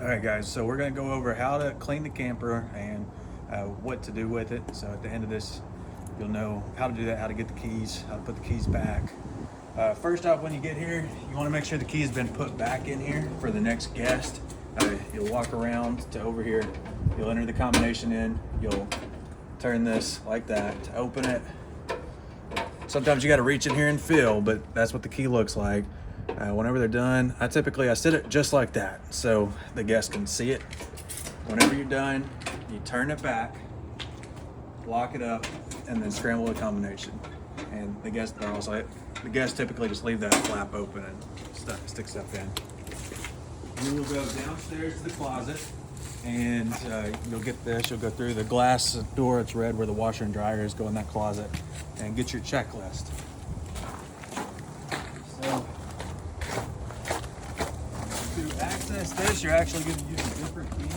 All right, guys, so we're going to go over how to clean the camper and what to do with it. So at the end of this, you'll know how to do that, how to get the keys, how to put the keys back. First off, when you get here, you want to make sure the key has been put back in here for the next guest. You'll walk around to over here, you'll enter the combination in, you'll turn this like that to open it. Sometimes you got to reach in here and feel, but that's what the key looks like. Whenever they're done, I sit it just like that so the guest can see it. Whenever you're done, you turn it back, lock it up, and then scramble the combination. And the guests typically just leave that flap open and stick stuff in. You will go downstairs to the closet, and you'll get this. You'll go through the glass door. It's red where the washer and dryer is. Go in that closet and get your checklist. So to access this, you're actually going to use a different key.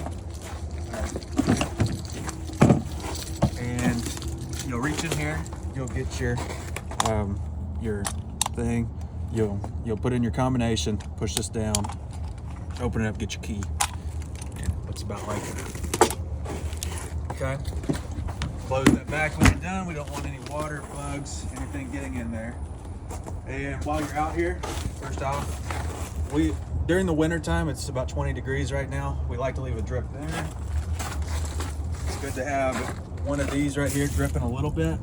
And you'll reach in here. You'll get your thing. You'll put in your combination. Push this down. Open it up. Get your key. And it looks about like that. Okay. Close that back when you're done. We don't want any water, bugs, anything getting in there. And while you're out here, first off, during the winter time, it's about 20 degrees right now. We like to leave a drip there. It's good to have one of these right here dripping a little bit,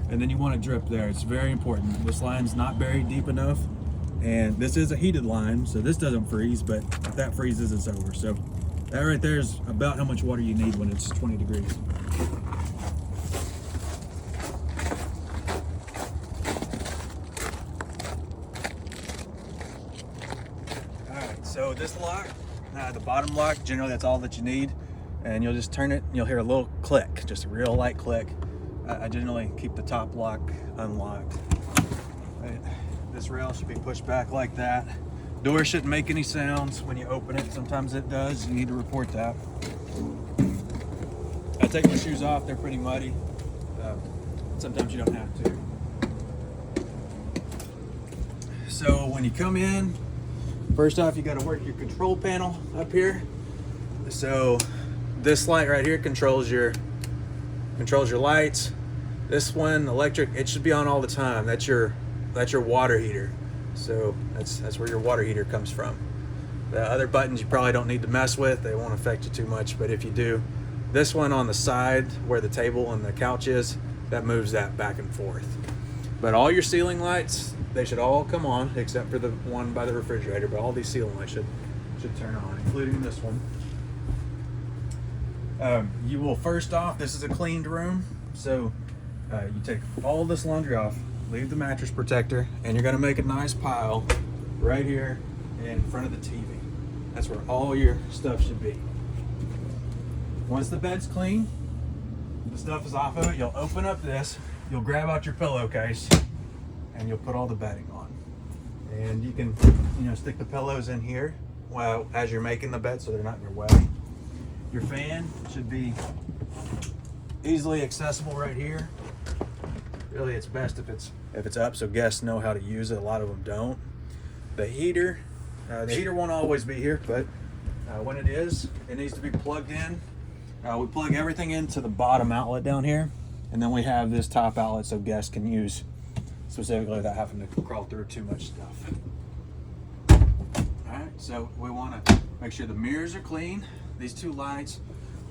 and then you want to drip there. It's very important. This line's not buried deep enough, and this is a heated line, so this doesn't freeze, but if that freezes, it's over. So that right there is about how much water you need when it's 20 degrees. So this lock, the bottom lock, generally that's all that you need, and you'll just turn it and you'll hear a little click, just a real light click. I generally keep the top lock unlocked. Right. This rail should be pushed back like that. Door shouldn't make any sounds when you open it. Sometimes it does. You need to report that. I take my shoes off. They're pretty muddy. Sometimes you don't have to. So when you come in, first off, you got to work your control panel up here. So this light right here controls your lights. This one, electric, it should be on all the time. That's your water heater. So that's where your water heater comes from. The other buttons you probably don't need to mess with. They won't affect you too much, but if you do, this one on the side where the table and the couch is, that moves that back and forth. But all your ceiling lights, they should all come on, except for the one by the refrigerator, but all these ceiling lights should turn on, including this one. You will first off, this is a cleaned room, so you take all this laundry off, leave the mattress protector, and you're gonna make a nice pile right here in front of the TV. That's where all your stuff should be. Once the bed's clean, the stuff is off of it, you'll open up this, you'll grab out your pillowcase, and you'll put all the bedding on. And you can, stick the pillows in here as you're making the bed so they're not in your way. Your fan should be easily accessible right here. Really, it's best if it's up so guests know how to use it. A lot of them don't. The heater won't always be here, but when it is, it needs to be plugged in. We plug everything into the bottom outlet down here, and then we have this top outlet so guests can use specifically without having to crawl through too much stuff. Alright, so we want to make sure the mirrors are clean. These two lights,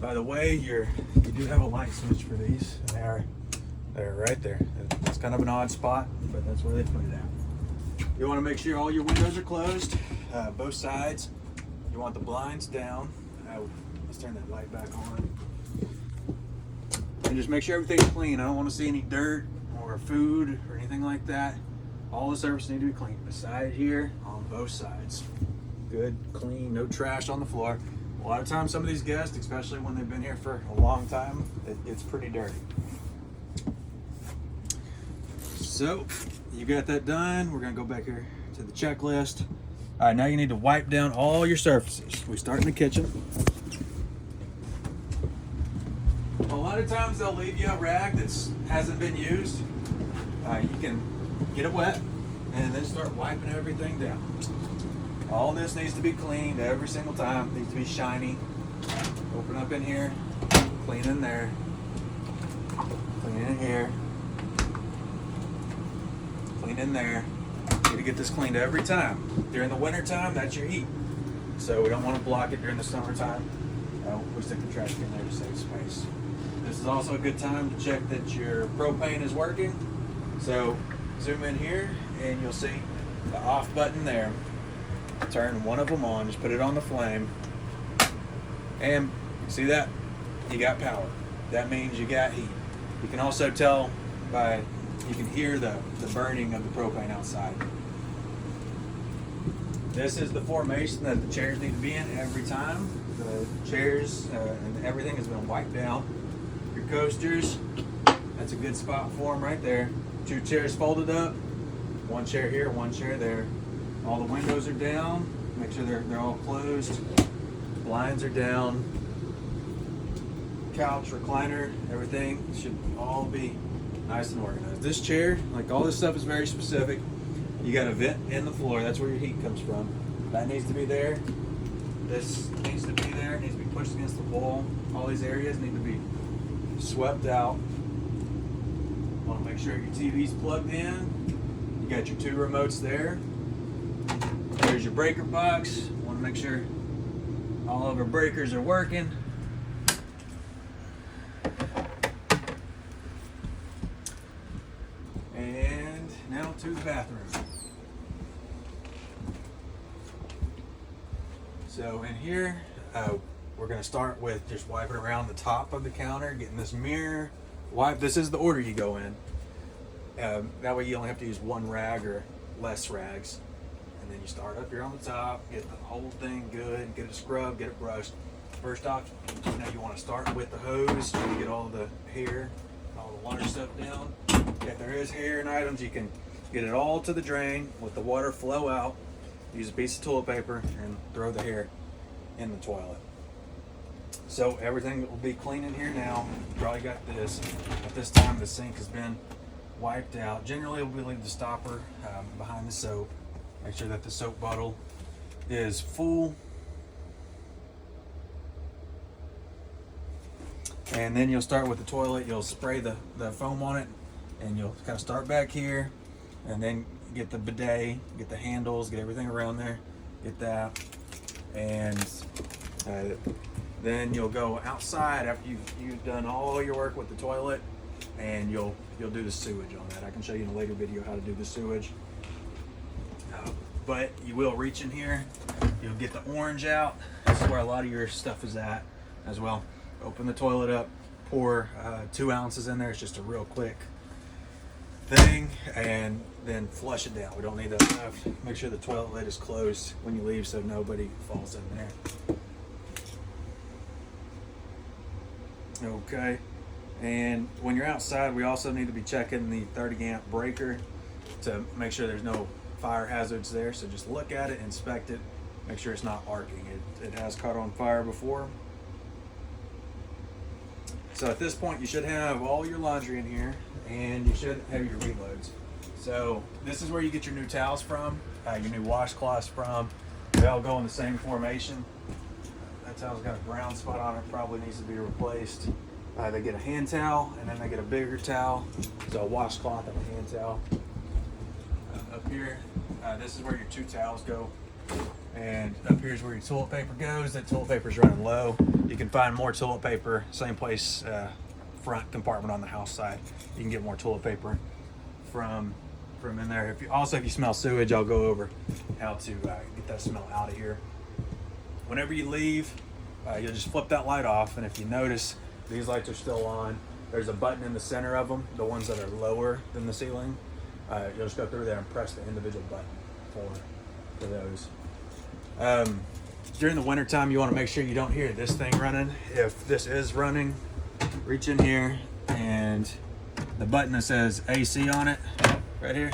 by the way, you do have a light switch for these. They're right there. It's kind of an odd spot, but that's where they put it at. You want to make sure all your windows are closed, both sides. You want the blinds down. Let's turn that light back on. And just make sure everything's clean. I don't want to see any dirt or food or anything like that. All the surfaces need to be clean. Beside here, on both sides. Good, clean, no trash on the floor. A lot of times some of these guests, especially when they've been here for a long time, it's pretty dirty. So you got that done. We're gonna go back here to the checklist. All right, now you need to wipe down all your surfaces. We start in the kitchen. A lot of times they'll leave you a rag that hasn't been used. You can get it wet and then start wiping everything down. All this needs to be cleaned every single time. It needs to be shiny. Open up in here, clean in there, clean in here, clean in there. You need to get this cleaned every time. During the winter time, that's your heat. So we don't want to block it during the summertime. We stick the trash can there to save space. This is also a good time to check that your propane is working. So zoom in here and you'll see the off button there. Turn one of them on, just put it on the flame. And see that? You got power. That means you got heat. You can also tell by, you can hear the burning of the propane outside. This is the formation that the chairs need to be in every time. The chairs and everything has been wiped down. Your coasters, that's a good spot for them right there. 2 chairs folded up, 1 chair here, 1 chair there. All the windows are down. Make sure they're all closed. Blinds are down. Couch, recliner, everything should all be nice and organized. This chair, like all this stuff is very specific. You got a vent in the floor. That's where your heat comes from. That needs to be there. This needs to be there. It needs to be pushed against the wall. All these areas need to be swept out. Want to make sure your TV's plugged in. You got your 2 remotes there. There's your breaker box. Want to make sure all of our breakers are working. And now to the bathroom. So in here, we're going to start with just wiping around the top of the counter, getting this mirror wiped. This is the order you go in. That way you only have to use 1 rag or less rags. And then you start up here on the top, get the whole thing good, get it scrubbed, get it brushed. First off, you want to start with the hose to get all the hair, all the water stuff down. If there is hair and items, you can get it all to the drain, let the water flow out. Use a piece of toilet paper and throw the hair in the toilet. So everything will be clean in here now. You probably got this. At this time, the sink has been wiped out. Generally, we'll leave the stopper behind the soap. Make sure that the soap bottle is full. And then you'll start with the toilet. You'll spray the foam on it, and you'll kind of start back here, and then get the bidet, get the handles, get everything around there, get that, and then you'll go outside after you've done all your work with the toilet, and you'll do the sewage on that. I can show you in a later video how to do the sewage. But you will reach in here, you'll get the orange out. This is where a lot of your stuff is at as well. Open the toilet up, pour 2 ounces in there. It's just a real quick thing, and then flush it down. We don't need that enough. Make sure the toilet lid is closed when you leave so nobody falls in there. Okay, and when you're outside, we also need to be checking the 30 amp breaker to make sure there's no fire hazards there. So just look at it, inspect it, make sure it's not arcing. It has caught on fire before. So at this point, you should have all your laundry in here, and you should have your reloads. So this is where you get your new towels from, your new washcloths from. They all go in the same formation. That towel's got a brown spot on it, probably needs to be replaced. They get a hand towel, and then they get a bigger towel. So a washcloth and a hand towel. Up here, this is where your 2 towels go. And up here is where your toilet paper goes. That toilet paper is running low. You can find more toilet paper, same place, front compartment on the house side. You can get more toilet paper from in there. If you smell sewage, I'll go over how to get that smell out of here. Whenever you leave, you'll just flip that light off, and if you notice, these lights are still on. There's a button in the center of them, the ones that are lower than the ceiling. You'll just go through there and press the individual button for those. During the winter time, you want to make sure you don't hear this thing running. If this is running, reach in here, and the button that says AC on it, right here,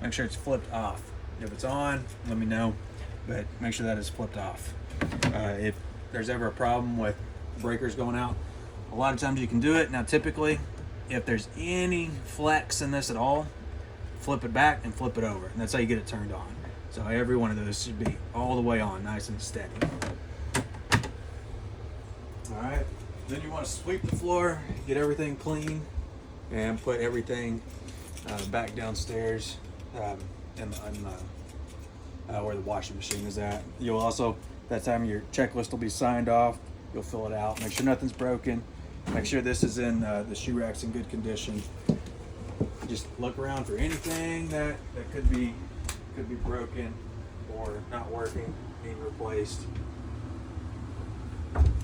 make sure it's flipped off. If it's on, let me know, but make sure that is flipped off. If there's ever a problem with breakers going out, a lot of times you can do it. Now typically, if there's any flex in this at all, flip it back and flip it over, and that's how you get it turned on. So every one of those should be all the way on, nice and steady. All right, then you want to sweep the floor, get everything clean, and put everything back downstairs in where the washing machine is at. You'll also, that time your checklist will be signed off. You'll fill it out, make sure nothing's broken, make sure this is in the shoe rack's in good condition. Just look around for anything that could be broken or not working, being replaced.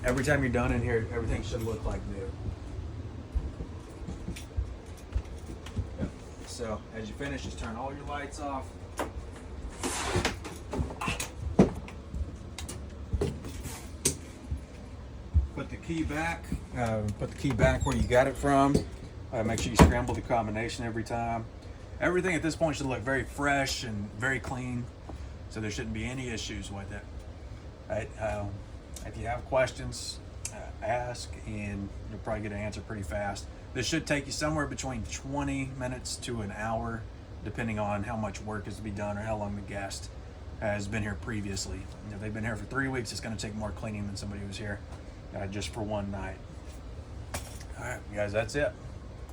Every time you're done in here, everything should look like new. Yep. So as you finish, just turn all your lights off. Put the key back. Put the key back where you got it from. Make sure you scramble the combination every time. Everything at this point should look very fresh and very clean, so there shouldn't be any issues with it. Right? If you have questions, ask, and you'll probably get an answer pretty fast. This should take you somewhere between 20 minutes to an hour, depending on how much work is to be done or how long the guest has been here previously. If they've been here for 3 weeks, it's going to take more cleaning than somebody who was here just for one night. All right, guys, that's it.